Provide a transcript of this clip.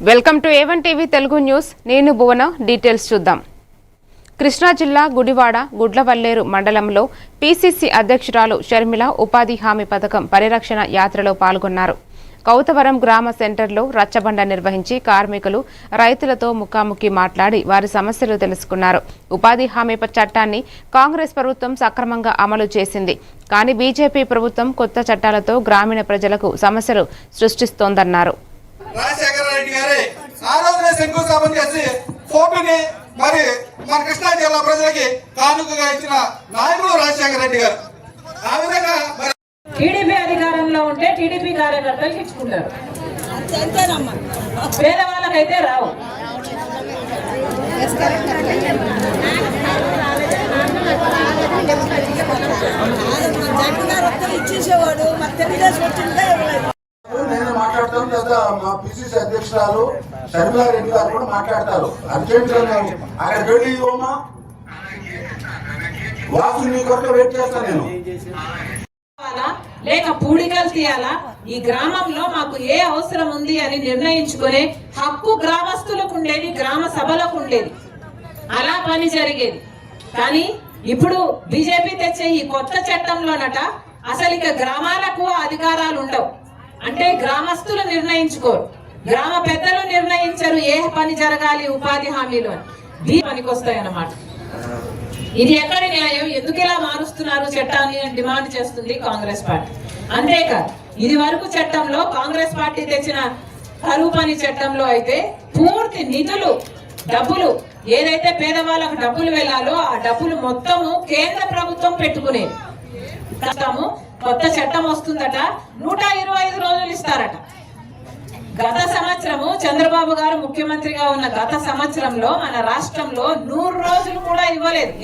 Welcome to A1 TV Telugu news. నేను భువన. Details చూద్దాం. కృష్ణా జిల్లా గుడివాడ గుడ్లవల్లేరు మండలంలో PCC అధ్యక్షురాలు షర్మిల ఉపాధి హామీ పథకం పరిరక్షణ యాత్రలో పాల్గొన్నారు. కౌతవరం గ్రామ సెంటర్లో రచ్చబండ నిర్వహించి కార్మికులు రైతులతో ముఖాముఖి మాట్లాడి వారి సమస్యలు తెలుసుకున్నారు. ఉపాధి హామీ చట్టాన్ని కాంగ్రెస్ ప్రభుత్వం సక్రమంగా అమలు చేసింది. కానీ బీజేపీ ప్రభుత్వం కొత్త చట్టాలతో గ్రామీణ ప్రజలకు సమస్యలు సృష్టిస్తోందన్నారు. రాజశేఖర రెడ్డి గారి ఆరోగ్య శంకుస్థాపన చేసి ఫోటోని మరి మన కృష్ణా జిల్లా ప్రజలకి కానుకగా ఇచ్చిన నాయకుడు రాజశేఖర రెడ్డి గారు. ఆ విధంగా టీడీపీ అధికారంలో ఉంటే టీడీపీ కార్యకర్తలు ఇచ్చుకుంటారు, పేదవాళ్ళకైతే రావు. ఇచ్చేసేవాడు నేను మాట్లాడతాను లేదా మా PCC అధ్యక్షురాలు షర్మిలా రెడ్డి గారు కూడా మాట్లాడతారు. అర్జెంట్ అక్కడ వెళ్ళి ఇవ్వమా వాసు నీ కొరకు వెయిట్ చేస్తా నేను. లేక పూడికలు తీయాలా? ఈ గ్రామంలో మాకు ఏ అవసరం ఉంది అని నిర్ణయించుకునే హక్కు గ్రామస్తులకు ఉండేది, గ్రామ సభలకు ఉండేది. అలా పని జరిగేది. కానీ ఇప్పుడు బీజేపీ తెచ్చే ఈ కొత్త చట్టంలోనట అసలు ఇక గ్రామాలకు అధికారాలు ఉండవు. అంటే గ్రామస్తులు నిర్ణయించుకోరు, గ్రామ పెద్దలు నిర్ణయించరు ఏ పని జరగాలి ఉపాధి హామీలో పనికి వస్తాయన్నమాట. ఇది ఎక్కడి న్యాయం? ఎందుకు ఇలా మారుస్తున్నారు చట్టాన్ని అని డిమాండ్ చేస్తుంది కాంగ్రెస్ పార్టీ. అంతేకాదు, ఇది వరకు చట్టంలో కాంగ్రెస్ పార్టీ తెచ్చిన కరువు పని చట్టంలో అయితే పూర్తి నిధులు డబ్బులు ఏదైతే పేదవాళ్ళకు డబ్బులు వెళ్ళాలో ఆ డబ్బులు మొత్తము కేంద్ర ప్రభుత్వం పెట్టుకునేది. కొత్త చట్టం వస్తుందట, 125 రోజులు ఇస్తారట. గత సంవత్సరము చంద్రబాబు గారు ముఖ్యమంత్రిగా ఉన్న గత సంవత్సరంలో మన రాష్ట్రంలో 100 రోజులు కూడా ఇవ్వలేదు.